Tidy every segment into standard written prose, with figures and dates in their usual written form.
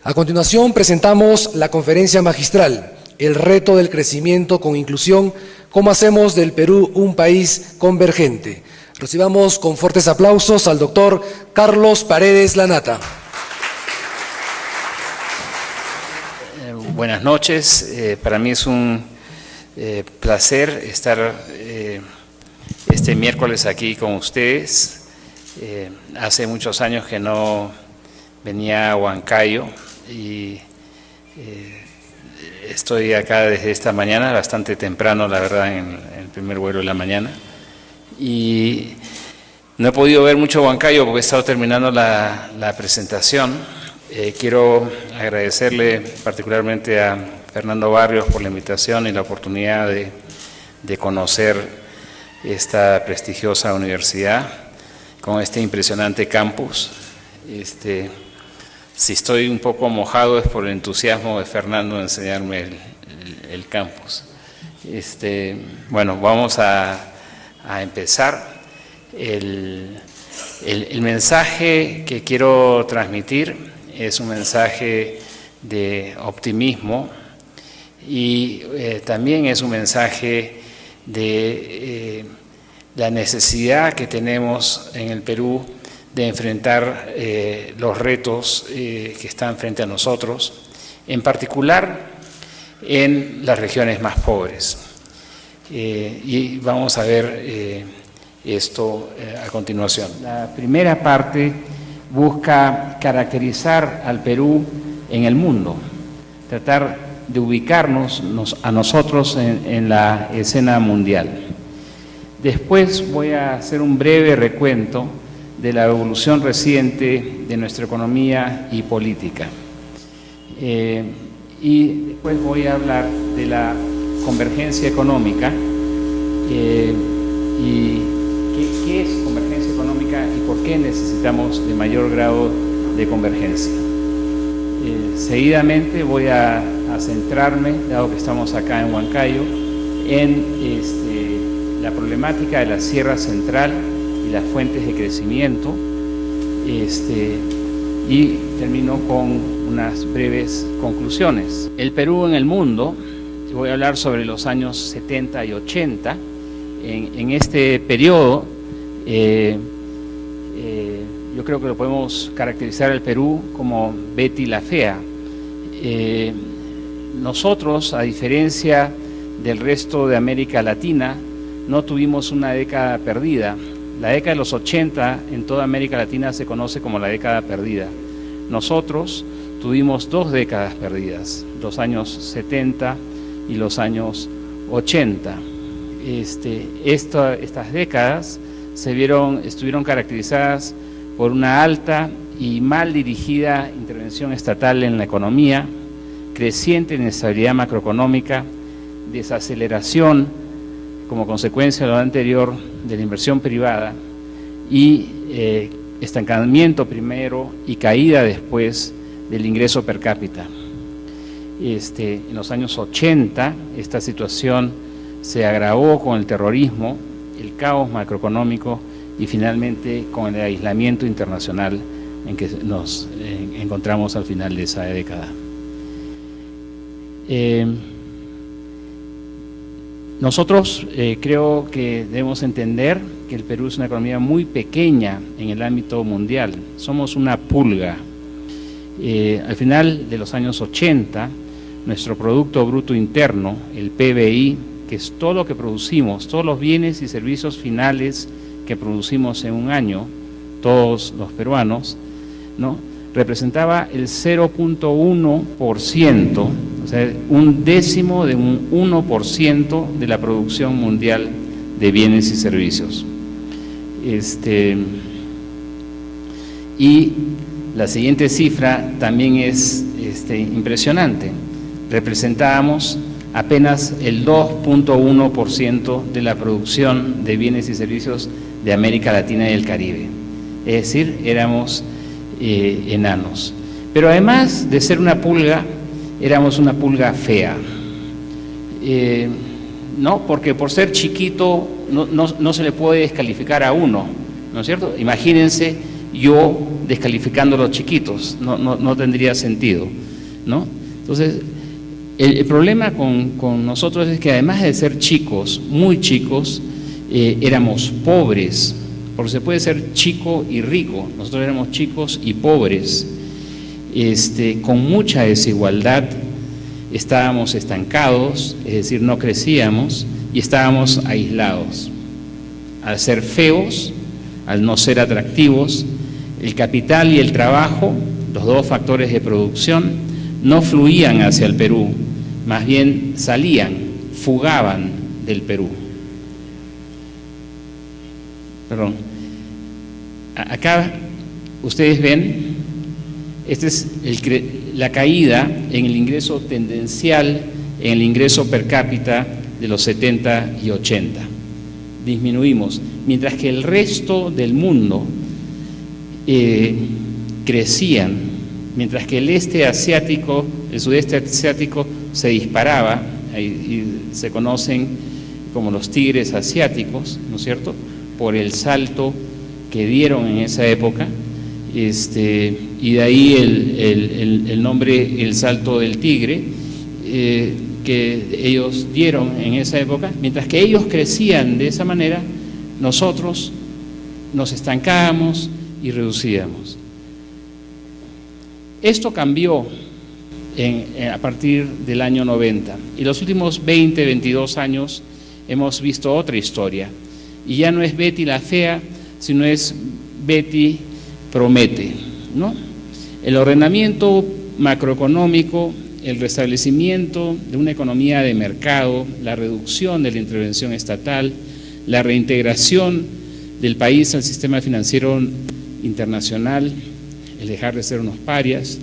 A continuación presentamos la conferencia magistral, El reto del crecimiento con inclusión, cómo hacemos del Perú un país convergente. Recibamos con fuertes aplausos al doctor Carlos Paredes Lanata. Buenas noches, para mí es un placer estar este miércoles aquí con ustedes. Hace muchos años que no venía a Huancayo y estoy acá desde esta mañana, bastante temprano, la verdad, en el primer vuelo de la mañana. Y no he podido ver mucho Huancayo porque he estado terminando la presentación. Quiero agradecerle particularmente a Fernando Barrios por la invitación y la oportunidad de conocer esta prestigiosa universidad con este impresionante campus. Si estoy un poco mojado es por el entusiasmo de Fernando de enseñarme el campus. Bueno, vamos a empezar. El mensaje que quiero transmitir es un mensaje de optimismo y también es un mensaje de la necesidad que tenemos en el Perú de enfrentar los retos que están frente a nosotros, en particular en las regiones más pobres. Y vamos a ver esto a continuación. La primera parte busca caracterizar al Perú en el mundo, tratar de ubicarnos a nosotros en la escena mundial. Después voy a hacer un breve recuento de la evolución reciente de nuestra economía y política. Y después voy a hablar de la convergencia económica y qué es convergencia económica y por qué necesitamos de mayor grado de convergencia. Seguidamente voy a centrarme, dado que estamos acá en Huancayo, en la problemática de la Sierra Central y las fuentes de crecimiento, y termino con unas breves conclusiones. El Perú en el mundo, voy a hablar sobre los años 70 y 80, en este periodo, yo creo que lo podemos caracterizar al Perú como Betty la Fea. Nosotros, a diferencia del resto de América Latina, no tuvimos una década perdida. La década de los 80 en toda América Latina se conoce como la década perdida. Nosotros tuvimos dos décadas perdidas, los años 70 y los años 80. Estas décadas estuvieron caracterizadas por una alta y mal dirigida intervención estatal en la economía, creciente inestabilidad macroeconómica, desaceleración como consecuencia de lo anterior de la inversión privada y estancamiento primero y caída después del ingreso per cápita. En los años 80 esta situación se agravó con el terrorismo, el caos macroeconómico y finalmente con el aislamiento internacional en que nos encontramos al final de esa década. Nosotros creo que debemos entender que el Perú es una economía muy pequeña en el ámbito mundial. Somos una pulga. Al final de los años 80, nuestro Producto Bruto Interno, el PBI, que es todo lo que producimos, todos los bienes y servicios finales que producimos en un año, todos los peruanos, ¿no?, representaba el 0.1%, o sea, un décimo de un 1% de la producción mundial de bienes y servicios. Y la siguiente cifra también es impresionante. Representábamos apenas el 2.1% de la producción de bienes y servicios de América Latina y el Caribe. Es decir, éramos enanos. Pero además de ser una pulga, éramos una pulga fea. ¿No? Porque por ser chiquito no se le puede descalificar a uno, ¿no es cierto? Imagínense yo descalificando a los chiquitos, no tendría sentido, ¿no? Entonces, el problema con nosotros es que además de ser chicos, muy chicos, éramos pobres, porque se puede ser chico y rico. Nosotros éramos chicos y pobres, con mucha desigualdad. Estábamos estancados, es decir, no crecíamos y estábamos aislados. Al ser feos, al no ser atractivos, el capital y el trabajo, los dos factores de producción, no fluían hacia el Perú, más bien salían, fugaban del Perú. Perdón. Acá ustedes ven, esta es la caída en el ingreso tendencial, en el ingreso per cápita de los 70 y 80. Disminuimos, mientras que el resto del mundo crecían, mientras que el sudeste asiático se disparaba, y se conocen como los tigres asiáticos, ¿no es cierto?, por el salto que dieron en esa época, y de ahí el nombre, el salto del tigre, que ellos dieron en esa época. Mientras que ellos crecían de esa manera, nosotros nos estancábamos y reducíamos. Esto cambió a partir del año 90, y los últimos 20, 22 años hemos visto otra historia, y ya no es Betty la fea, sino es Betty promete, ¿no? El ordenamiento macroeconómico, el restablecimiento de una economía de mercado, la reducción de la intervención estatal, la reintegración del país al sistema financiero internacional, el dejar de ser unos parias,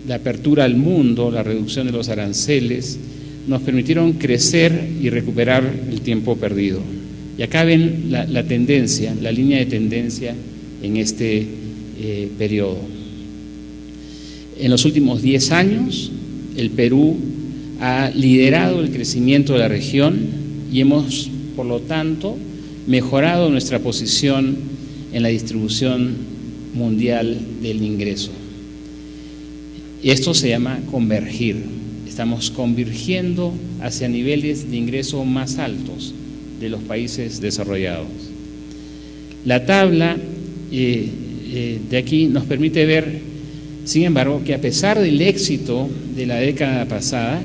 la apertura al mundo, la reducción de los aranceles, nos permitieron crecer y recuperar el tiempo perdido. Y acá ven la tendencia, la línea de tendencia en este periodo. En los últimos 10 años, el Perú ha liderado el crecimiento de la región y hemos, por lo tanto, mejorado nuestra posición en la distribución mundial del ingreso. Esto se llama convergir. Estamos convergiendo hacia niveles de ingreso más altos de los países desarrollados. La tabla de aquí nos permite ver, sin embargo, que a pesar del éxito de la década pasada,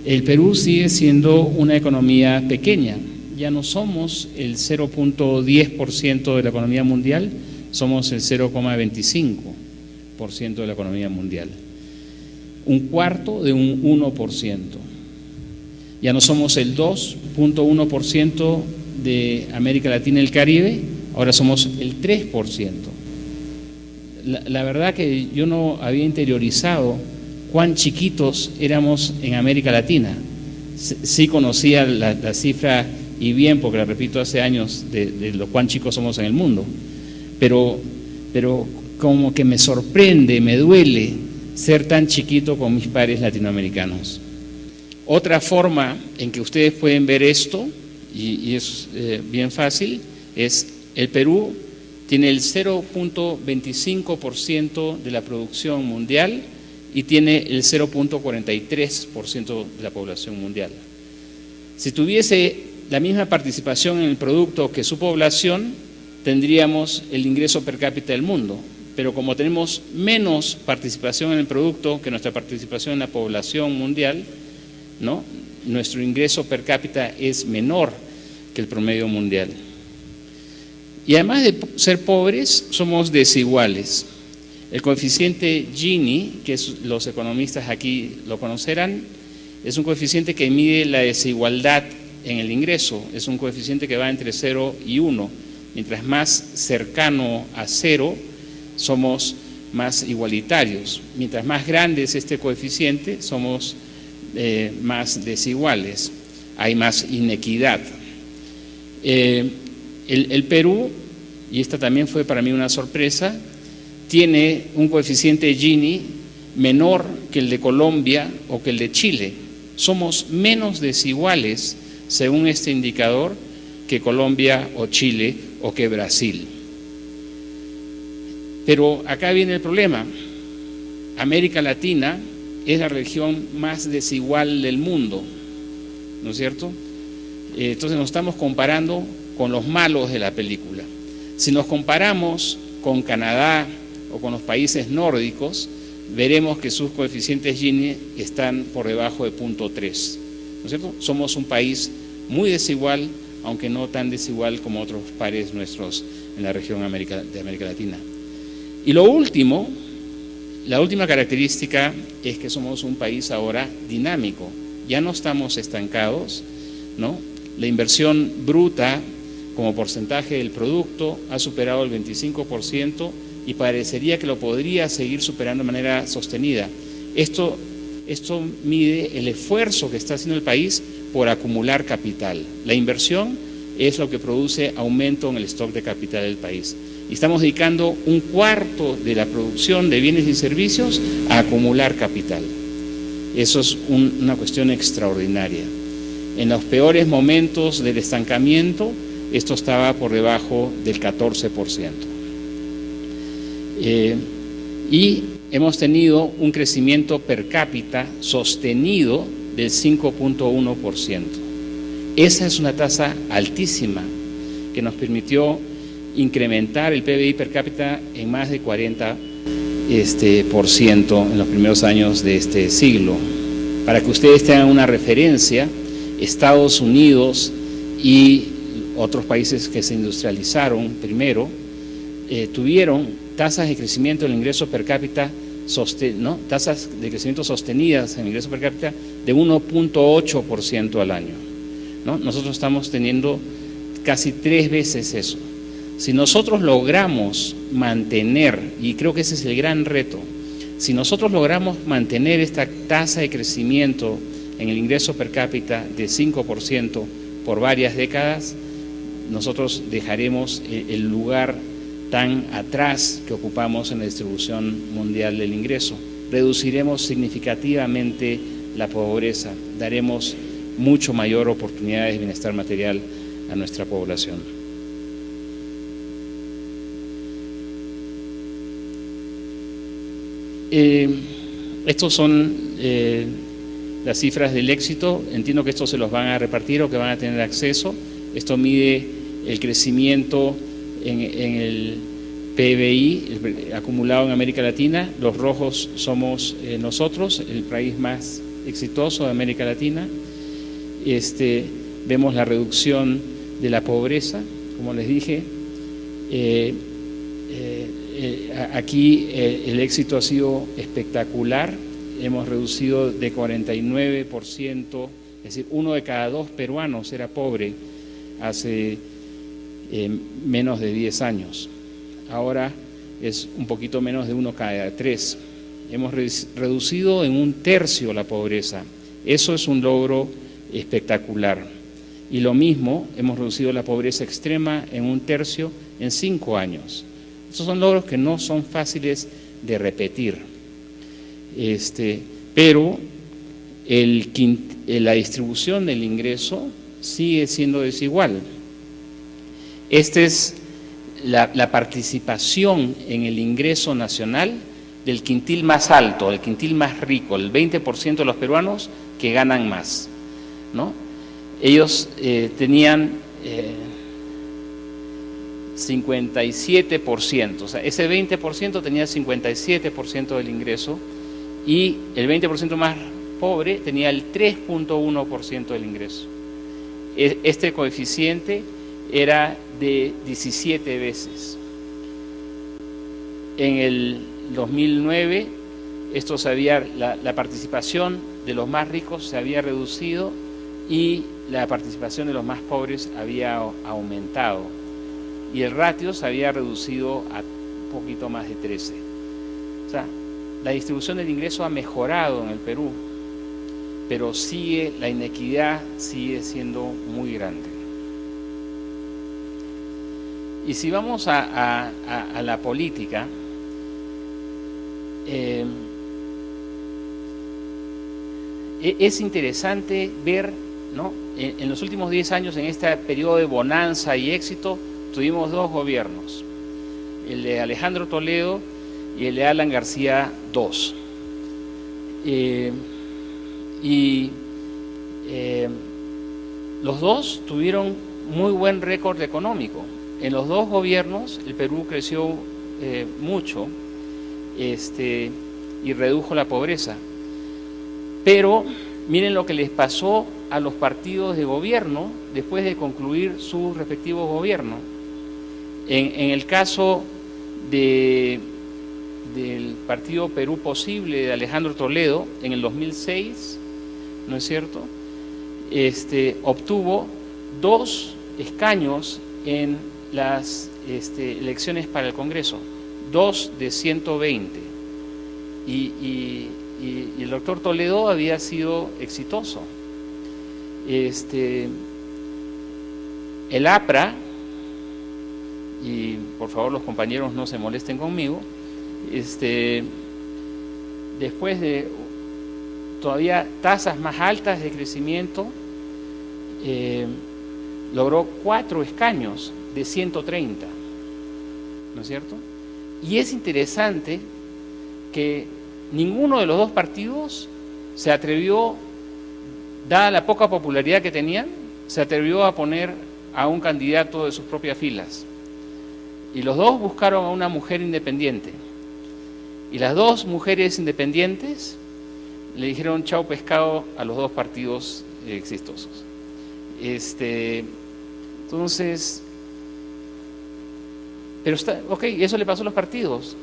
el Perú sigue siendo una economía pequeña. Ya no somos el 0.10% de la economía mundial, somos el 0.25% de la economía mundial. Un cuarto de un 1%. Ya no somos el 2.1% de América Latina y el Caribe, ahora somos el 3%. La verdad que yo no había interiorizado cuán chiquitos éramos en América Latina. Sí conocía la cifra, y bien, porque la repito hace años, de lo cuán chicos somos en el mundo, pero como que me sorprende, me duele ser tan chiquito con mis pares latinoamericanos. Otra forma en que ustedes pueden ver esto, y es bien fácil, es el Perú tiene el 0.25% de la producción mundial y tiene el 0.43% de la población mundial. Si tuviese la misma participación en el producto que su población, tendríamos el ingreso per cápita del mundo. Pero como tenemos menos participación en el producto que nuestra participación en la población mundial, ¿no?, nuestro ingreso per cápita es menor que el promedio mundial. Y además de ser pobres, somos desiguales. El coeficiente Gini, que los economistas aquí lo conocerán, es un coeficiente que mide la desigualdad en el ingreso. Es un coeficiente que va entre 0 y 1. Mientras más cercano a 0, somos más igualitarios. Mientras más grande es este coeficiente, somos más desiguales, hay más inequidad. El Perú, y esta también fue para mí una sorpresa, tiene un coeficiente Gini menor que el de Colombia o que el de Chile. Somos menos desiguales, según este indicador, que Colombia o Chile o que Brasil. Pero acá viene el problema. América Latina es la región más desigual del mundo, ¿no es cierto? Entonces nos estamos comparando con los malos de la película. Si nos comparamos con Canadá o con los países nórdicos, veremos que sus coeficientes Gini están por debajo de 0.3, ¿no es cierto? Somos un país muy desigual, aunque no tan desigual como otros pares nuestros en la región de América Latina. Y lo último, la última característica es que somos un país ahora dinámico, ya no estamos estancados, ¿no? La inversión bruta como porcentaje del producto ha superado el 25% y parecería que lo podría seguir superando de manera sostenida. Esto mide el esfuerzo que está haciendo el país por acumular capital. La inversión es lo que produce aumento en el stock de capital del país. Y estamos dedicando 1/4 de la producción de bienes y servicios a acumular capital. Eso es una cuestión extraordinaria. En los peores momentos del estancamiento, esto estaba por debajo del 14%. Y hemos tenido un crecimiento per cápita sostenido del 5.1%. Esa es una tasa altísima que nos permitió incrementar el PBI per cápita en más de 40% en los primeros años de este siglo. Para que ustedes tengan una referencia, Estados Unidos y otros países que se industrializaron primero tuvieron tasas de crecimiento del ingreso per cápita, tasas de crecimiento sostenidas en el ingreso per cápita de 1.8% al año, ¿no? Nosotros estamos teniendo casi 3 veces eso. Si nosotros logramos mantener, y creo que ese es el gran reto, si nosotros logramos mantener esta tasa de crecimiento en el ingreso per cápita de 5% por varias décadas, nosotros dejaremos el lugar tan atrás que ocupamos en la distribución mundial del ingreso. Reduciremos significativamente la pobreza, daremos mucho mayor oportunidades de bienestar material a nuestra población. Estos son las cifras del éxito. Entiendo que estos se los van a repartir o que van a tener acceso. Esto mide el crecimiento en el PBI acumulado en América Latina. Los rojos somos nosotros, el país más exitoso de América Latina. Vemos la reducción de la pobreza, como les dije. Aquí el éxito ha sido espectacular. Hemos reducido de 49%, es decir, 1 de cada 2 peruanos era pobre hace menos de 10 años. Ahora es un poquito menos de 1 cada 3. Hemos reducido en 1/3 la pobreza. Eso es un logro espectacular. Y lo mismo, hemos reducido la pobreza extrema en 1/3 en 5 años. Estos son logros que no son fáciles de repetir. Pero la distribución del ingreso sigue siendo desigual. Esta es la participación en el ingreso nacional del quintil más alto, del quintil más rico, el 20% de los peruanos que ganan más, ¿no? Ellos tenían 57%, o sea, ese 20% tenía 57% del ingreso y el 20% más pobre tenía el 3.1% del ingreso. Este coeficiente era de 17 veces. En el 2009, la participación de los más ricos se había reducido y la participación de los más pobres había aumentado. Y el ratio se había reducido a un poquito más de 13. O sea, la distribución del ingreso ha mejorado en el Perú, pero la inequidad sigue siendo muy grande. Y si vamos a la política, es interesante ver, ¿no? En los últimos 10 años, en este periodo de bonanza y éxito, tuvimos 2 gobiernos. el de Alejandro Toledo y el de Alan García, 2. Los dos tuvieron muy buen récord económico. En los dos gobiernos el Perú creció mucho y redujo la pobreza. Pero miren lo que les pasó a los partidos de gobierno después de concluir sus respectivos gobiernos. En el caso del Partido Perú Posible de Alejandro Toledo, en el 2006, ¿no es cierto?, obtuvo 2 escaños en las elecciones para el Congreso, 2 de 120. Y el doctor Toledo había sido exitoso. El APRA, y por favor los compañeros no se molesten conmigo, después de todavía tasas más altas de crecimiento, logró 4 escaños de 130, ¿no es cierto? Y es interesante que ninguno de los dos partidos se atrevió, dada la poca popularidad que tenían, se atrevió a poner a un candidato de sus propias filas. Y los dos buscaron a una mujer independiente. Y las 2 mujeres independientes le dijeron chau pescado a los 2 partidos exitosos. Entonces, pero eso le pasó a los partidos.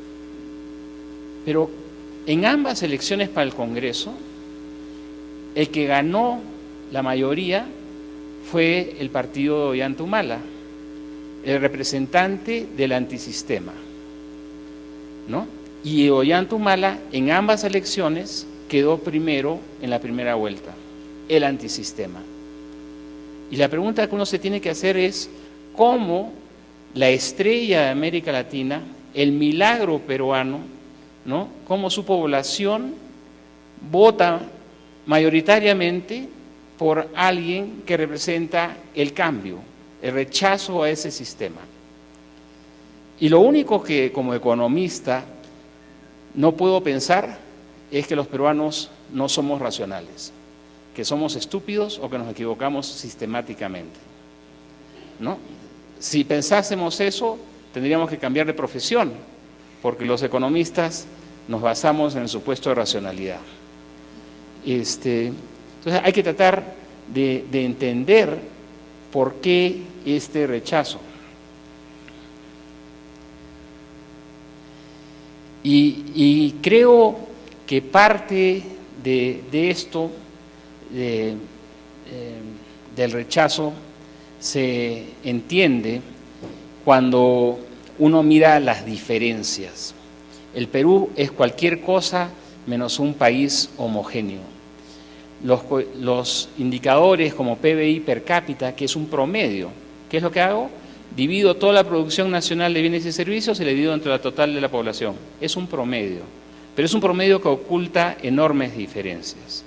Pero en ambas elecciones para el Congreso, el que ganó la mayoría fue el partido de Ollanta Humala, el representante del antisistema, ¿no? Y Ollanta Humala en ambas elecciones quedó primero en la primera vuelta, el antisistema. Y la pregunta que uno se tiene que hacer es cómo la estrella de América Latina, el milagro peruano, ¿no?, cómo su población vota mayoritariamente por alguien que representa el cambio, el rechazo a ese sistema. Y lo único que como economista no puedo pensar es que los peruanos no somos racionales, que somos estúpidos o que nos equivocamos sistemáticamente, ¿no? Si pensásemos eso, tendríamos que cambiar de profesión, porque los economistas nos basamos en el supuesto de racionalidad. Entonces hay que tratar de entender por qué este rechazo. Y creo que parte de esto, del rechazo, se entiende cuando uno mira las diferencias. El Perú es cualquier cosa menos un país homogéneo. Los indicadores como PBI per cápita, que es un promedio, ¿qué es lo que hago? Divido toda la producción nacional de bienes y servicios y le divido entre la total de la población. Es un promedio, pero es un promedio que oculta enormes diferencias.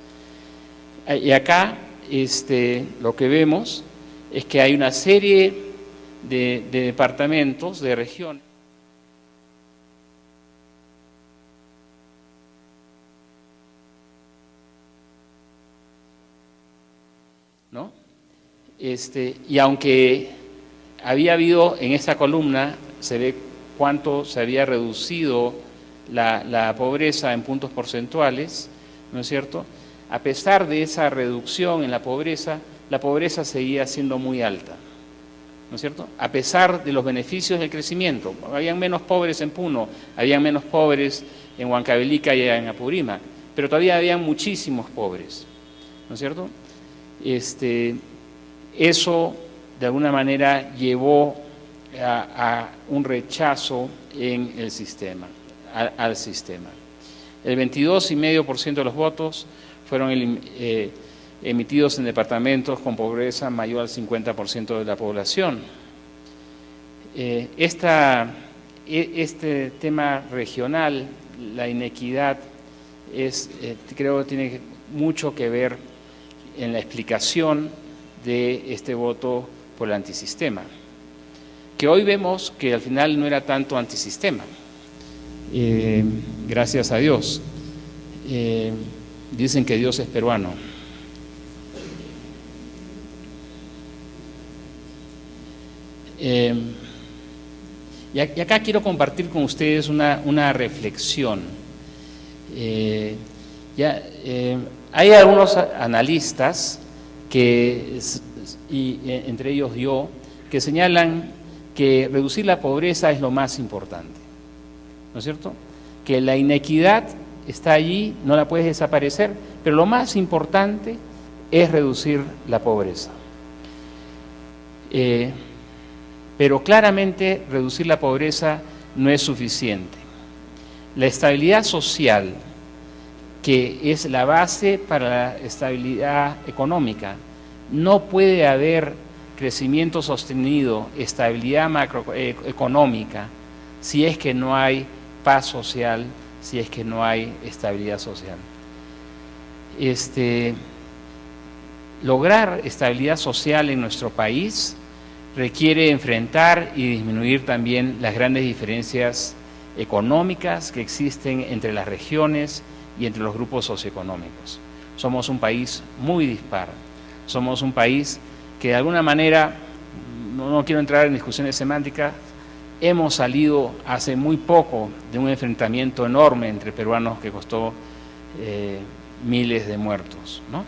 Y acá lo que vemos es que hay una serie de departamentos, de regiones, ¿no? Y aunque había habido en esta columna, se ve cuánto se había reducido la pobreza en puntos porcentuales, ¿no es cierto? A pesar de esa reducción en la pobreza seguía siendo muy alta, ¿no es cierto? A pesar de los beneficios del crecimiento, habían menos pobres en Puno, habían menos pobres en Huancavelica y en Apurímac, pero todavía habían muchísimos pobres, ¿no es cierto? Eso de alguna manera llevó a un rechazo en el sistema, al sistema. El 22,5% de los votos fueron emitidos en departamentos con pobreza mayor al 50% de la población. Este tema regional, la inequidad, creo que tiene mucho que ver en la explicación de este voto por el antisistema. que hoy vemos que al final no era tanto antisistema, gracias a Dios. Dicen que Dios es peruano. Y acá quiero compartir con ustedes una reflexión. Hay algunos analistas entre ellos yo, que señalan que reducir la pobreza es lo más importante, ¿no es cierto? Que la inequidad está allí, no la puedes desaparecer, pero lo más importante es reducir la pobreza. Pero claramente reducir la pobreza no es suficiente. La estabilidad social, que es la base para la estabilidad económica, no puede haber crecimiento sostenido, estabilidad macroeconómica, si es que no hay paz social, si es que no hay estabilidad social. Lograr estabilidad social en nuestro país requiere enfrentar y disminuir también las grandes diferencias económicas que existen entre las regiones y entre los grupos socioeconómicos. Somos un país muy dispar, somos un país que de alguna manera, no quiero entrar en discusiones semánticas, hemos salido hace muy poco de un enfrentamiento enorme entre peruanos que costó miles de muertos, ¿no?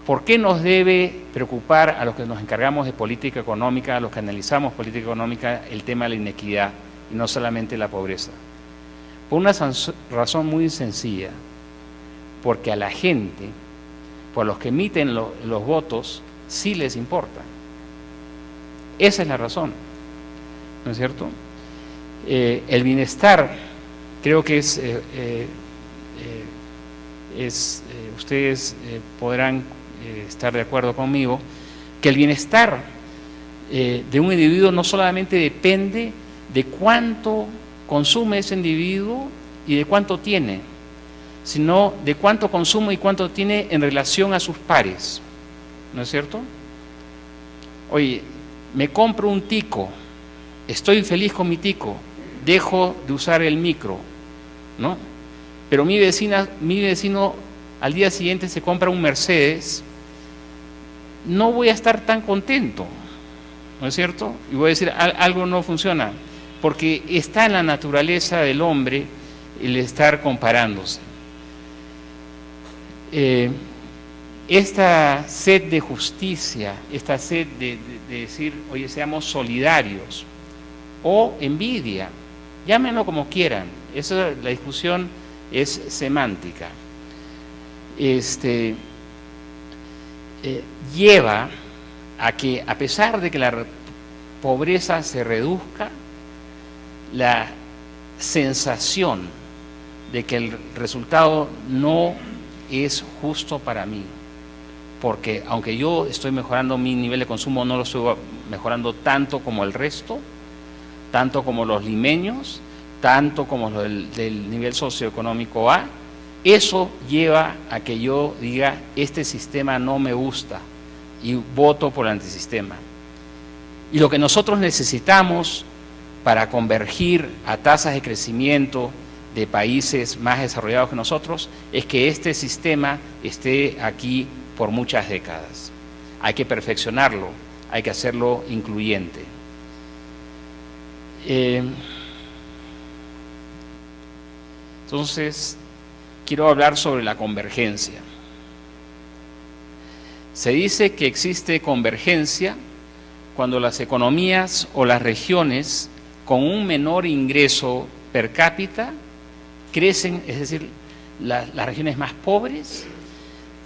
¿Por qué nos debe preocupar a los que nos encargamos de política económica, a los que analizamos política económica, el tema de la inequidad y no solamente la pobreza? Por una razón muy sencilla, porque a la gente, por los que emiten los votos, sí les importa. Esa es la razón, ¿no es cierto? El bienestar, creo que ustedes podrán estar de acuerdo conmigo, que el bienestar de un individuo no solamente depende de cuánto consume ese individuo y de cuánto tiene, sino de cuánto consume y cuánto tiene en relación a sus pares, ¿no es cierto? Oye, me compro un tico, estoy feliz con mi tico, dejo de usar el micro, ¿no? Pero mi vecino al día siguiente se compra un Mercedes, no voy a estar tan contento, ¿no es cierto? Y voy a decir, algo no funciona, porque está en la naturaleza del hombre el estar comparándose. Esta sed de justicia, esta sed de decir, oye, seamos solidarios, o envidia, llámenlo como quieran, la discusión es semántica, lleva a que, a pesar de que la pobreza se reduzca, la sensación de que el resultado no es justo para mí, porque aunque yo estoy mejorando mi nivel de consumo, no lo estoy mejorando tanto como el resto, tanto como los limeños, tanto como los del nivel socioeconómico A. Eso lleva a que yo diga, este sistema no me gusta y voto por el antisistema. Y lo que nosotros necesitamos para convergir a tasas de crecimiento de países más desarrollados que nosotros es que este sistema esté aquí por muchas décadas. Hay que perfeccionarlo, hay que hacerlo incluyente. Entonces, quiero hablar sobre la convergencia. Se dice que existe convergencia cuando las economías o las regiones con un menor ingreso per cápita crecen, es decir, las regiones más pobres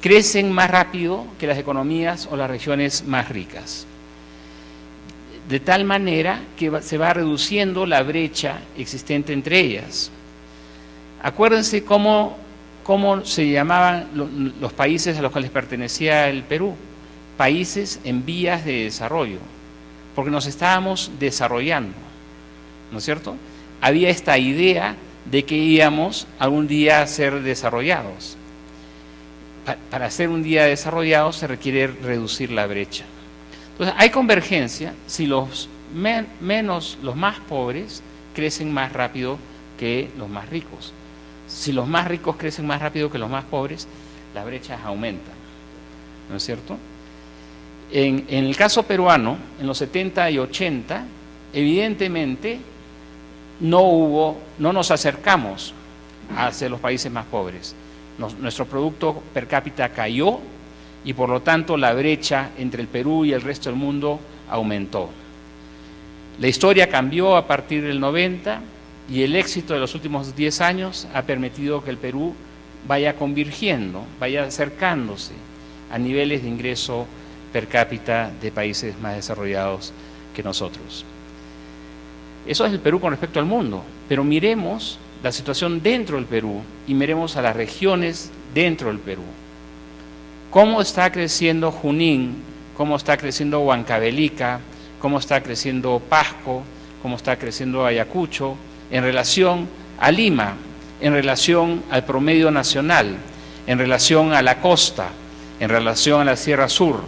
crecen más rápido que las economías o las regiones más ricas. De tal manera que se va reduciendo la brecha existente entre ellas. Acuérdense cómo se llamaban los países a los cuales pertenecía el Perú, países en vías de desarrollo, porque nos estábamos desarrollando, ¿no es cierto? Había esta idea de que íbamos algún día a ser desarrollados. para ser un día desarrollado se requiere reducir la brecha. Entonces, hay convergencia si los más pobres crecen más rápido que los más ricos. Si los más ricos crecen más rápido que los más pobres, las brechas aumentan, ¿no es cierto? En el caso peruano, en los 70 y 80, evidentemente no nos acercamos hacia los países más pobres. Nuestro producto per cápita cayó y por lo tanto la brecha entre el Perú y el resto del mundo aumentó. La historia cambió a partir del 90 y el éxito de los últimos 10 años ha permitido que el Perú vaya convergiendo, vaya acercándose a niveles de ingreso per cápita de países más desarrollados que nosotros. Eso es el Perú con respecto al mundo, pero miremos la situación dentro del Perú y miremos a las regiones dentro del Perú. ¿Cómo está creciendo Junín? ¿Cómo está creciendo Huancavelica? ¿Cómo está creciendo Pasco? ¿Cómo está creciendo Ayacucho? En relación a Lima, en relación al promedio nacional, en relación a la costa, en relación a la Sierra Sur.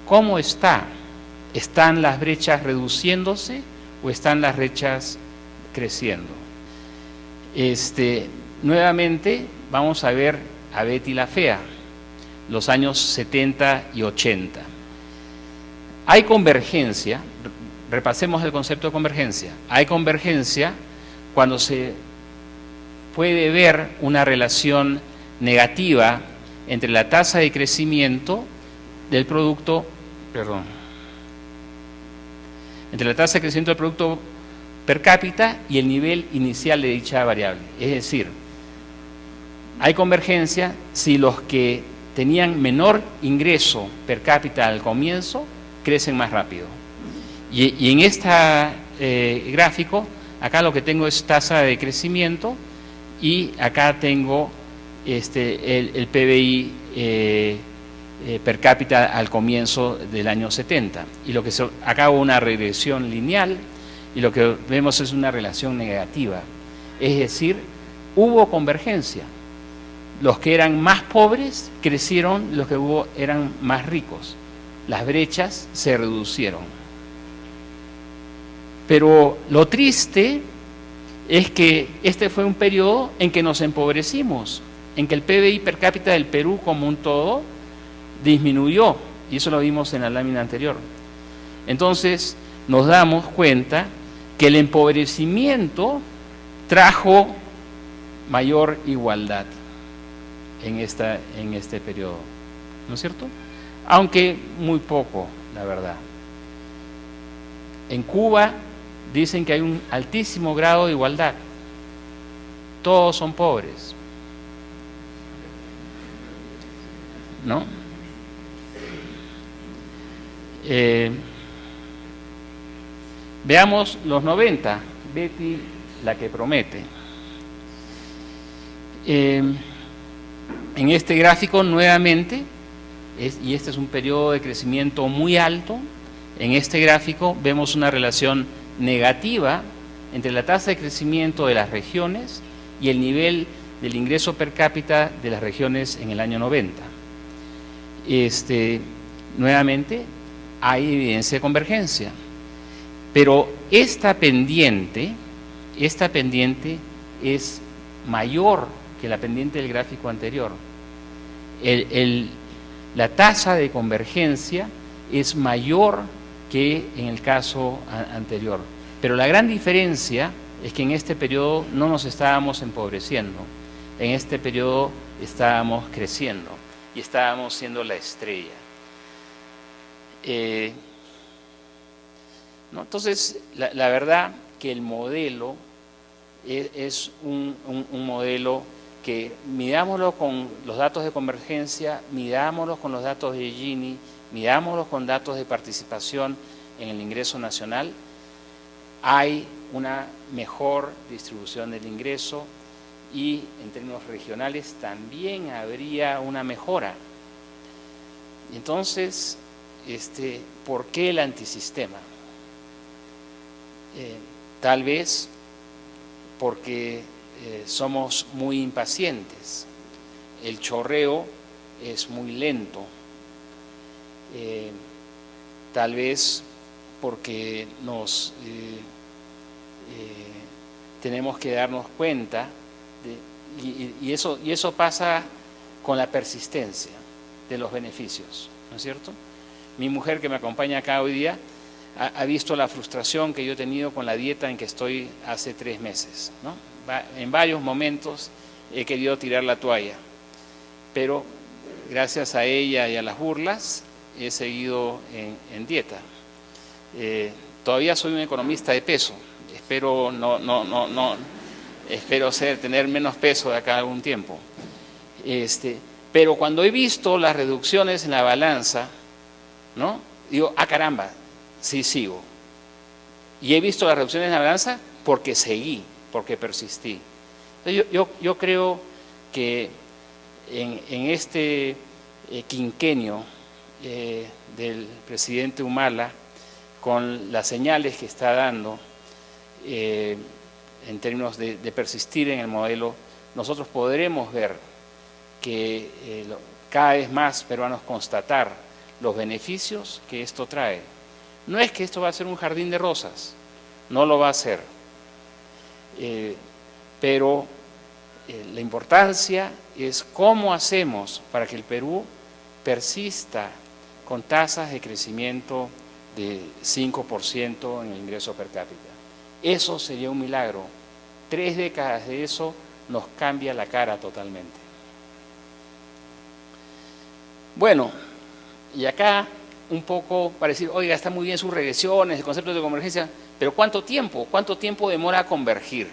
¿Cómo está? ¿Están las brechas reduciéndose o están las brechas creciendo? Nuevamente vamos a ver a Betty la Fea, los años 70 y 80. Hay convergencia, repasemos el concepto de convergencia. Hay convergencia cuando se puede ver una relación negativa entre la tasa de crecimiento del producto, entre la tasa de crecimiento del producto per cápita y el nivel inicial de dicha variable. Es decir, hay convergencia si los que tenían menor ingreso per cápita al comienzo crecen más rápido. Y en este gráfico, acá lo que tengo es tasa de crecimiento y acá tengo el PBI per cápita al comienzo del año 70. Y acá hago una regresión lineal y lo que vemos es una relación negativa. Es decir, hubo convergencia. Los que eran más pobres crecieron, los que eran más ricos. Las brechas se reducieron. Pero lo triste es que este fue un periodo en que nos empobrecimos, en que el PBI per cápita del Perú como un todo disminuyó, y eso lo vimos en la lámina anterior. Entonces nos damos cuenta que el empobrecimiento trajo mayor igualdad en este periodo, ¿no es cierto? Aunque muy poco, la verdad. En Cuba dicen que hay un altísimo grado de igualdad. Todos son pobres, ¿no? Veamos los 90, Betty la que promete. En este gráfico nuevamente, y este es un periodo de crecimiento muy alto, en este gráfico vemos una relación negativa entre la tasa de crecimiento de las regiones y el nivel del ingreso per cápita de las regiones en el año 90. Nuevamente hay evidencia de convergencia, pero esta pendiente es mayor que la pendiente del gráfico anterior. La tasa de convergencia es mayor que en el caso anterior, pero la gran diferencia es que en este periodo no nos estábamos empobreciendo, en este periodo estábamos creciendo y estábamos siendo la estrella. Entonces, la verdad que el modelo es un modelo que midámoslo con los datos de convergencia, midámoslo con los datos de Gini, midámoslo con datos de participación en el ingreso nacional, hay una mejor distribución del ingreso y en términos regionales también habría una mejora. Entonces, ¿por qué el antisistema? Tal vez porque somos muy impacientes. el chorreo es muy lento. Tal vez porque tenemos que darnos cuenta y eso pasa con la persistencia de los beneficios, ¿no es cierto? Mi mujer, que me acompaña acá hoy día, ha visto la frustración que yo he tenido con la dieta en que estoy hace 3 meses, ¿no? En varios momentos he querido tirar la toalla, pero gracias a ella y a las burlas he seguido en dieta. Todavía soy un economista de peso, espero tener menos peso de acá a algún tiempo. Pero cuando he visto las reducciones en la balanza, ¿no? Digo, caramba, sí sigo. Y he visto las reducciones en la balanza porque seguí, porque persistí. Entonces yo creo que en este quinquenio del presidente Humala, con las señales que está dando en términos de persistir en el modelo, nosotros podremos ver que cada vez más peruanos constatar los beneficios que esto trae. No es que esto va a ser un jardín de rosas, no lo va a ser, pero la importancia es cómo hacemos para que el Perú persista con tasas de crecimiento de 5% en el ingreso per cápita. Eso sería un milagro. 3 décadas de eso nos cambia la cara totalmente. Bueno, y acá un poco para decir, oiga, está muy bien sus regresiones, el concepto de convergencia, pero ¿cuánto tiempo? ¿Cuánto tiempo demora a convergir?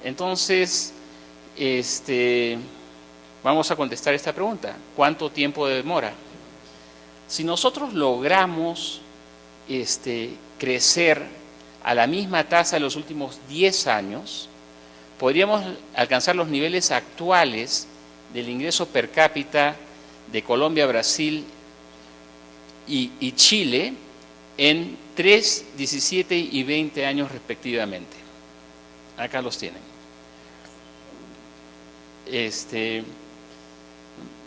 Entonces, vamos a contestar esta pregunta. ¿Cuánto tiempo demora? Si nosotros logramos crecer a la misma tasa de los últimos 10 años, podríamos alcanzar los niveles actuales del ingreso per cápita de Colombia, Brasil y Chile en 3, 17 y 20 años respectivamente. Acá los tienen.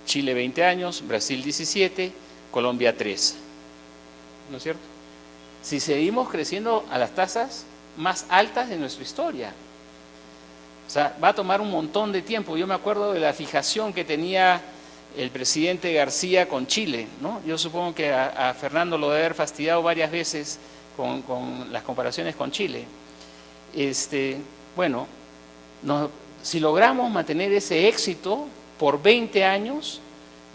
Chile 20 años, Brasil 17, Colombia 3. ¿No es cierto? Si seguimos creciendo a las tasas más altas de nuestra historia. O sea, va a tomar un montón de tiempo. Yo me acuerdo de la fijación que tenía el presidente García con Chile, ¿no? Yo supongo que a Fernando lo debe haber fastidiado varias veces con las comparaciones con Chile. Bueno, si logramos mantener ese éxito por 20 años,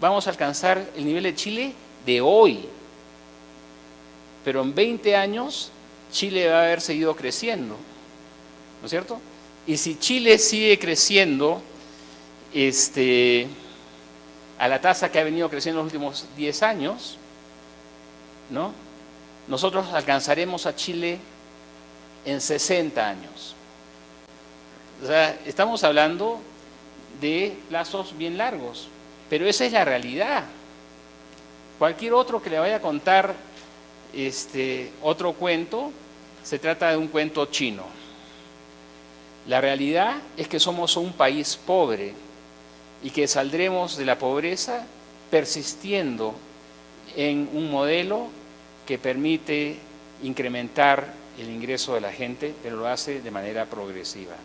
vamos a alcanzar el nivel de Chile de hoy. Pero en 20 años Chile va a haber seguido creciendo, ¿no es cierto? Y si Chile sigue creciendo a la tasa que ha venido creciendo en los últimos 10 años, ¿no? Nosotros alcanzaremos a Chile en 60 años. O sea, estamos hablando de plazos bien largos, pero esa es la realidad. Cualquier otro que le vaya a contar otro cuento, se trata de un cuento chino. La realidad es que somos un país pobre y que saldremos de la pobreza persistiendo en un modelo que permite incrementar el ingreso de la gente, pero lo hace de manera progresiva.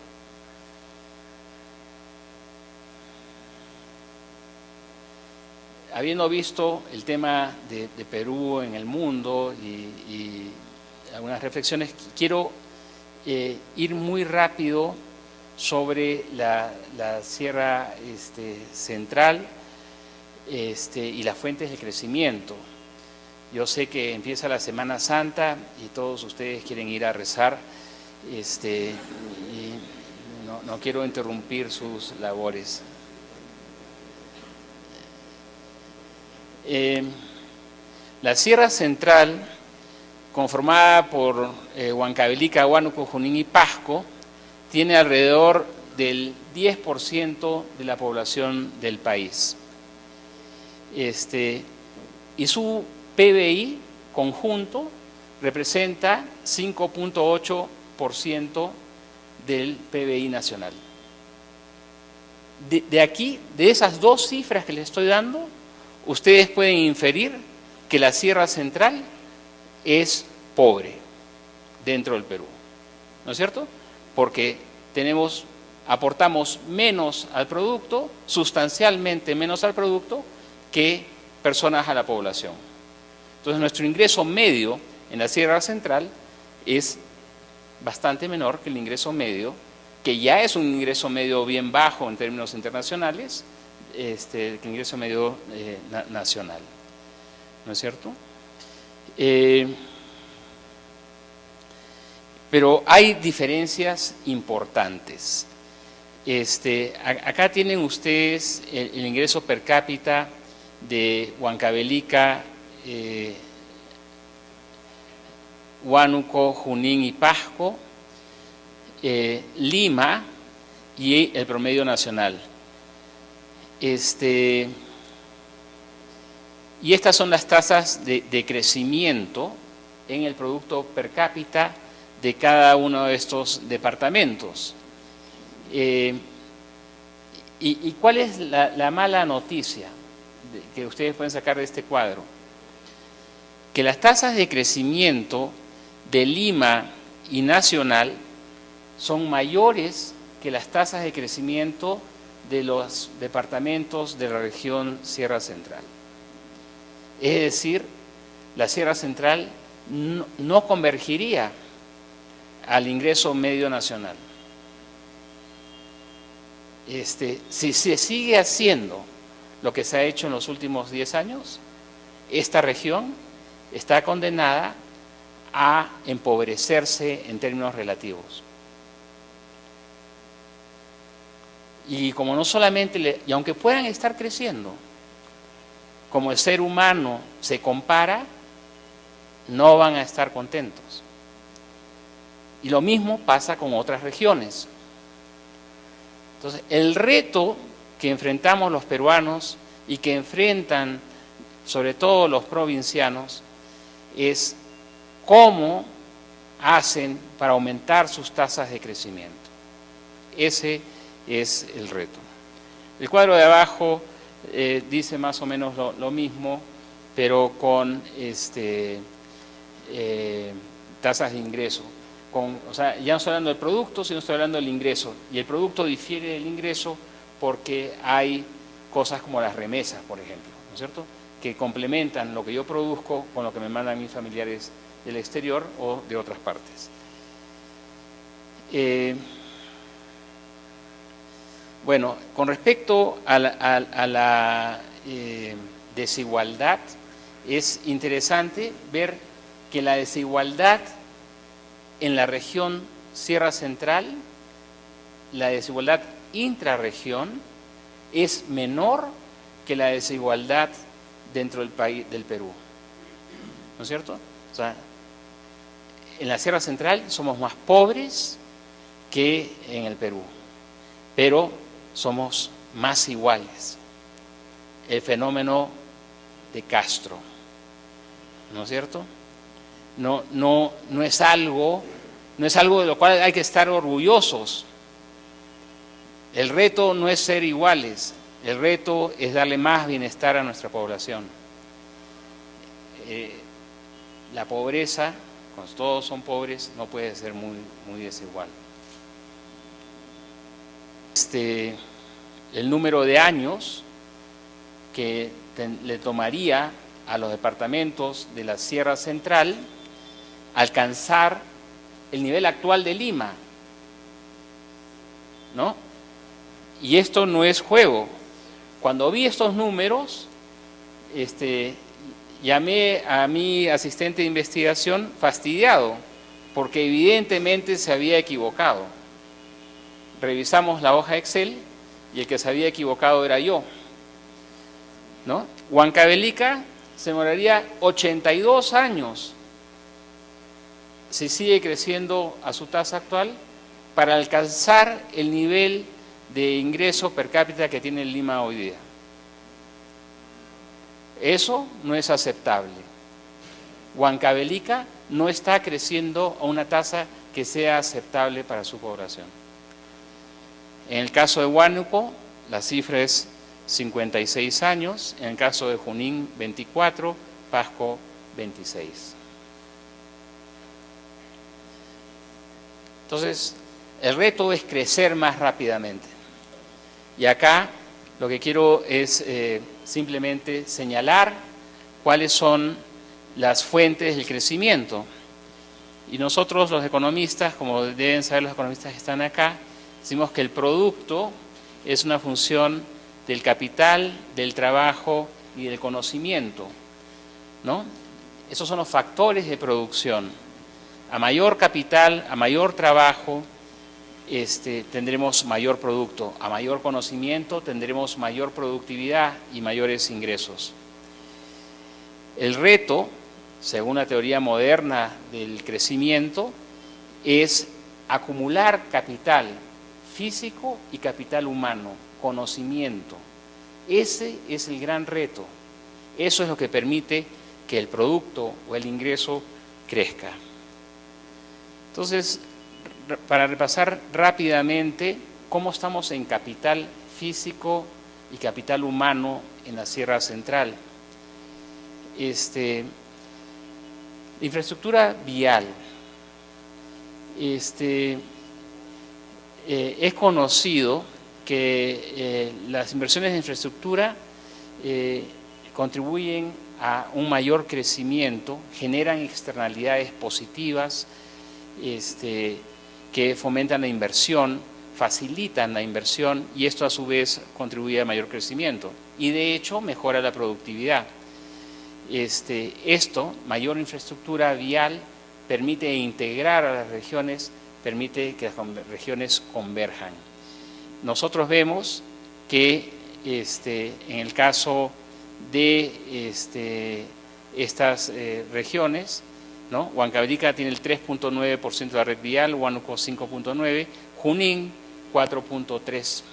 Habiendo visto el tema de Perú en el mundo y algunas reflexiones, quiero ir muy rápido sobre la Sierra Central y las fuentes de crecimiento. Yo sé que empieza la Semana Santa y todos ustedes quieren ir a rezar, y no quiero interrumpir sus labores. La Sierra Central, conformada por Huancavelica, Huánuco, Junín y Pasco, tiene alrededor del 10% de la población del país. Y su PBI conjunto representa 5.8% del PBI nacional. de aquí, de esas dos cifras que les estoy dando, ustedes pueden inferir que la Sierra Central es pobre dentro del Perú, ¿no es cierto? Porque aportamos menos al producto, sustancialmente menos al producto, que personas a la población. Entonces nuestro ingreso medio en la Sierra Central es bastante menor que el ingreso medio, que ya es un ingreso medio bien bajo en términos internacionales, que el ingreso medio nacional, ¿no es cierto? Pero hay diferencias importantes. Acá tienen ustedes el ingreso per cápita de Huancavelica, Huánuco, Junín y Pasco, Lima y el promedio nacional. Y estas son las tasas de crecimiento en el producto per cápita de cada uno de estos departamentos. ¿Y cuál es la mala noticia que ustedes pueden sacar de este cuadro? Que las tasas de crecimiento de Lima y nacional son mayores que las tasas de crecimiento de los departamentos de la región Sierra Central. Es decir, la Sierra Central no convergiría al ingreso medio nacional. Si se sigue haciendo lo que se ha hecho en los últimos 10 años, esta región está condenada a empobrecerse en términos relativos. Y como no solamente, y aunque puedan estar creciendo, como el ser humano se compara, no van a estar contentos. Y lo mismo pasa con otras regiones. Entonces, el reto que enfrentamos los peruanos y que enfrentan sobre todo los provincianos es cómo hacen para aumentar sus tasas de crecimiento. Ese es el reto. El cuadro de abajo dice más o menos lo mismo, pero con tasas de ingreso. O sea, ya no estoy hablando del producto, sino estoy hablando del ingreso. Y el producto difiere del ingreso porque hay cosas como las remesas, por ejemplo, ¿no es cierto?, que complementan lo que yo produzco con lo que me mandan mis familiares del exterior o de otras partes. Bueno, con respecto a la desigualdad, es interesante ver que la desigualdad en la región Sierra Central, la desigualdad intrarregión, es menor que la desigualdad dentro del país, del Perú, ¿no es cierto? O sea, en la Sierra Central somos más pobres que en el Perú, pero somos más iguales. El fenómeno de Castro, ¿no es cierto? No es algo de lo cual hay que estar orgullosos. El reto no es ser iguales, el reto es darle más bienestar a nuestra población. La pobreza, cuando todos son pobres, no puede ser muy desigual. El número de años que le tomaría a los departamentos de la Sierra Central alcanzar el nivel actual de Lima, ¿no? Y esto no es juego. Cuando vi estos números, llamé a mi asistente de investigación fastidiado, porque evidentemente se había equivocado. Revisamos la hoja Excel y el que se había equivocado era yo, ¿no? Huancavelica se demoraría 82 años, si sigue creciendo a su tasa actual, para alcanzar el nivel de ingreso per cápita que tiene Lima hoy día. Eso no es aceptable. Huancavelica no está creciendo a una tasa que sea aceptable para su población. En el caso de Huánuco, la cifra es 56 años, en el caso de Junín 24, Pasco 26. Entonces, el reto es crecer más rápidamente. Y acá lo que quiero es simplemente señalar cuáles son las fuentes del crecimiento. Y nosotros los economistas, como deben saber los economistas que están acá, decimos que el producto es una función del capital, del trabajo y del conocimiento, ¿no? Esos son los factores de producción. A mayor capital, a mayor trabajo, tendremos mayor producto. A mayor conocimiento tendremos mayor productividad y mayores ingresos. El reto, según la teoría moderna del crecimiento, es acumular capital físico y capital humano, conocimiento. Ese es el gran reto. Eso es lo que permite que el producto o el ingreso crezca. Entonces, para repasar rápidamente cómo estamos en capital físico y capital humano en la Sierra Central. Infraestructura vial. Es conocido que las inversiones de infraestructura contribuyen a un mayor crecimiento, generan externalidades positivas que fomentan la inversión, facilitan la inversión y esto a su vez contribuye a mayor crecimiento y de hecho mejora la productividad. Mayor infraestructura vial permite integrar a las regiones, permite que las regiones converjan. Nosotros vemos que en el caso de estas regiones, ¿no? Huancavelica tiene el 3.9% de la red vial, Huánuco 5.9%, Junín 4.3%.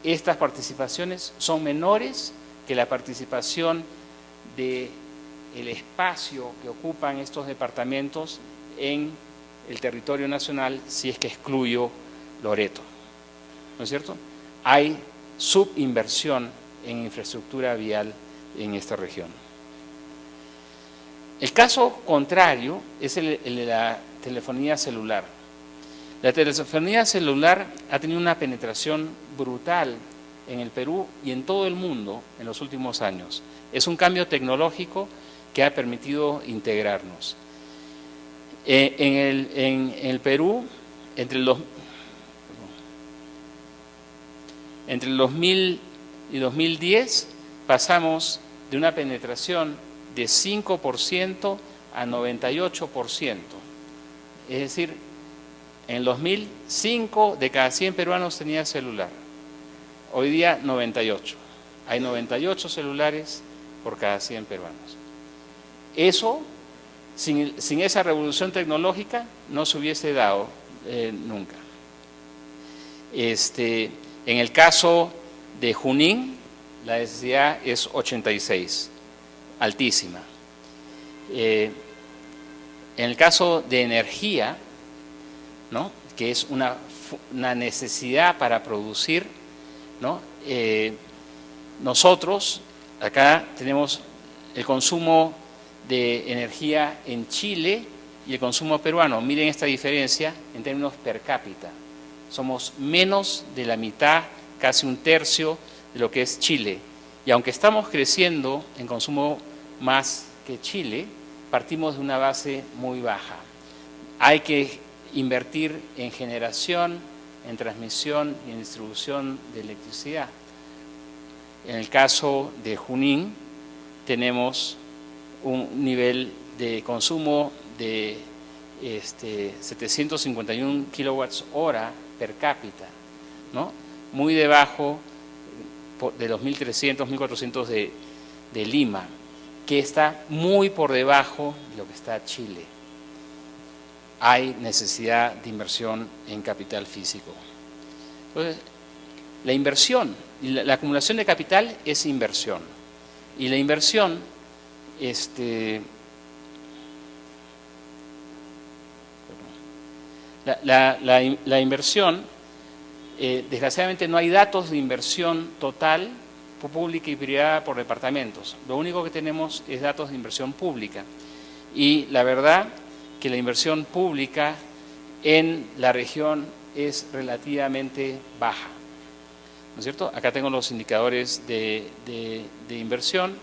Estas participaciones son menores que la participación del espacio que ocupan estos departamentos en el territorio nacional si es que excluyo Loreto, ¿no es cierto? Hay subinversión en infraestructura vial en esta región. El caso contrario es el de la telefonía celular. La telefonía celular ha tenido una penetración brutal en el Perú y en todo el mundo en los últimos años. Es un cambio tecnológico que ha permitido integrarnos. En el Perú, entre el 2000 y 2010, pasamos de una penetración de 5% a 98%. Es decir, en el 2005 de cada 100 peruanos tenía celular. Hoy día 98. Hay 98 celulares por cada 100 peruanos. Eso, sin esa revolución tecnológica, no se hubiese dado nunca. En el caso de Junín, la densidad es 86, altísima. En el caso de energía, ¿no? Que es una necesidad para producir, ¿no? Nosotros acá tenemos el consumo de energía en Chile y el consumo peruano. Miren esta diferencia en términos per cápita. Somos menos de la mitad, casi un tercio de lo que es Chile. Y aunque estamos creciendo en consumo más que Chile, partimos de una base muy baja. Hay que invertir en generación, en transmisión y en distribución de electricidad. En el caso de Junín tenemos un nivel de consumo de 751 kilowatts hora per cápita, ¿no? Muy debajo de los 1.300, 1.400 de Lima, que está muy por debajo de lo que está Chile. Hay necesidad de inversión en capital físico. Entonces, la inversión, la acumulación de capital es inversión. Y la inversión, la inversión Desgraciadamente no hay datos de inversión total, pública y privada por departamentos. Lo único que tenemos es datos de inversión pública. Y la verdad que la inversión pública en la región es relativamente baja, ¿no es cierto? Acá tengo los indicadores de inversión.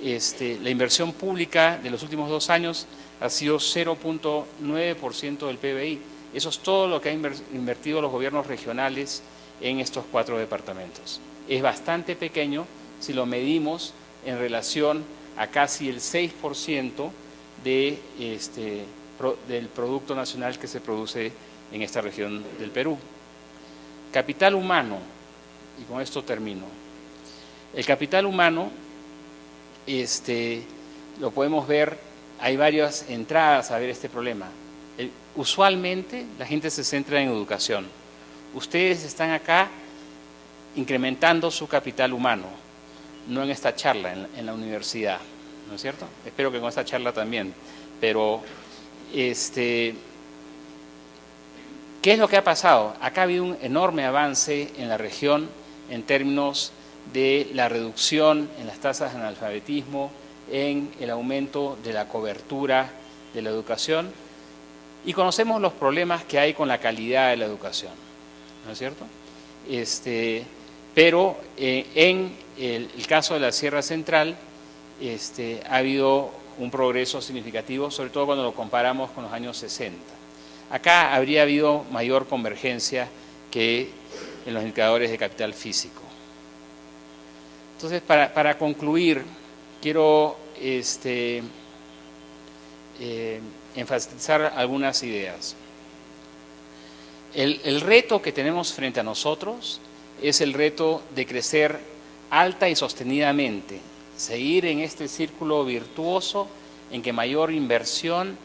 La inversión pública de los últimos 2 años ha sido 0.9% del PBI. Eso es todo lo que han invertido los gobiernos regionales en estos 4 departamentos. Es bastante pequeño si lo medimos en relación a casi el 6% del Producto Nacional que se produce en esta región del Perú. Capital humano, y con esto termino. El capital humano, lo podemos ver, hay varias entradas a ver este problema. Usualmente la gente se centra en educación. Ustedes están acá incrementando su capital humano, no en esta charla, en la universidad, ¿no es cierto? Espero que con esta charla también, pero ¿qué es lo que ha pasado? Acá ha habido un enorme avance en la región en términos de la reducción en las tasas de analfabetismo, en el aumento de la cobertura de la educación, y conocemos los problemas que hay con la calidad de la educación, ¿no es cierto? Pero en el caso de la Sierra Central ha habido un progreso significativo, sobre todo cuando lo comparamos con los años 60. Acá habría habido mayor convergencia que en los indicadores de capital físico. Entonces, para concluir, quiero enfatizar algunas ideas. El reto que tenemos frente a nosotros es el reto de crecer alta y sostenidamente, seguir en este círculo virtuoso en que mayor inversión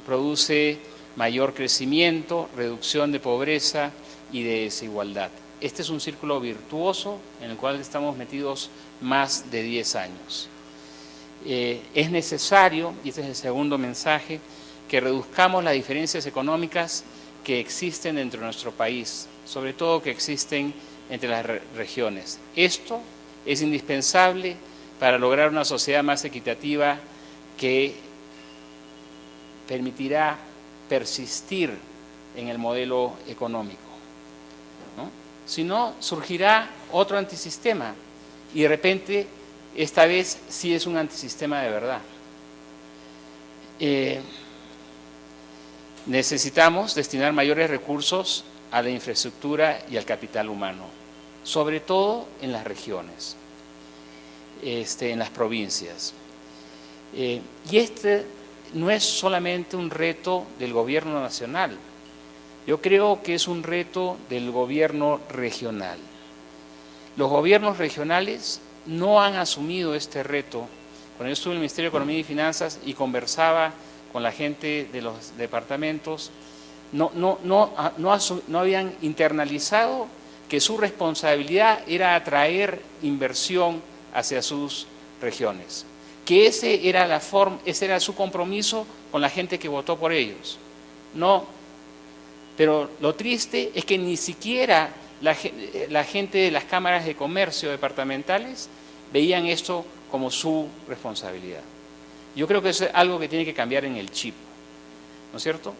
produce mayor crecimiento, reducción de pobreza y de desigualdad. Este es un círculo virtuoso en el cual estamos metidos más de 10 años. Es necesario, y este es el segundo mensaje, que reduzcamos las diferencias económicas que existen dentro de nuestro país, sobre todo que existen entre las regiones. Esto es indispensable para lograr una sociedad más equitativa que permitirá persistir en el modelo económico, ¿no? Si no, surgirá otro antisistema y de repente, esta vez sí es un antisistema de verdad. Necesitamos destinar mayores recursos a la infraestructura y al capital humano, sobre todo en las regiones, en las provincias. Y no es solamente un reto del gobierno nacional, yo creo que es un reto del gobierno regional. Los gobiernos regionales no han asumido este reto. Cuando yo estuve en el Ministerio de Economía y Finanzas y conversaba con la gente de los departamentos, no habían internalizado que su responsabilidad era atraer inversión hacia sus regiones, que ese era su compromiso con la gente que votó por ellos. No, pero lo triste es que ni siquiera la gente de las cámaras de comercio departamentales veían esto como su responsabilidad. Yo creo que eso es algo que tiene que cambiar en el chip, ¿no es cierto?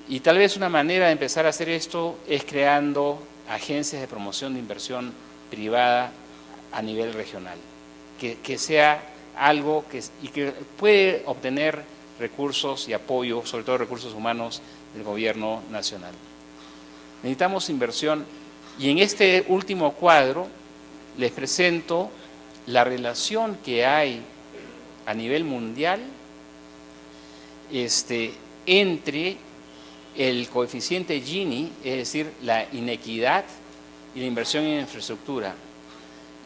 Y tal vez una manera de empezar a hacer esto es creando agencias de promoción de inversión privada a nivel regional, que sea algo que puede obtener recursos y apoyo, sobre todo recursos humanos, del gobierno nacional. Necesitamos inversión y en este último cuadro les presento la relación que hay a nivel mundial entre el coeficiente Gini, es decir, la inequidad y la inversión en infraestructura,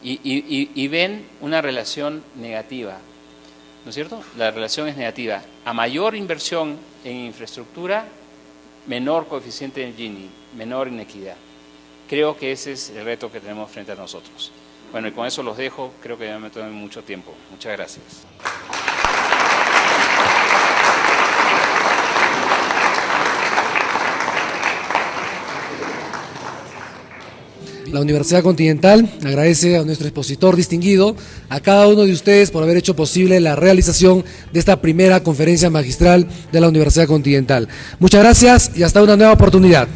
y ven una relación negativa, ¿no es cierto? La relación es negativa. A mayor inversión en infraestructura, menor coeficiente en Gini, menor inequidad. Creo que ese es el reto que tenemos frente a nosotros. Bueno, y con eso los dejo, creo que ya me tomé mucho tiempo. Muchas gracias. la Universidad Continental agradece a nuestro expositor distinguido, a cada uno de ustedes por haber hecho posible la realización de esta primera conferencia magistral de la Universidad Continental. Muchas gracias y hasta una nueva oportunidad.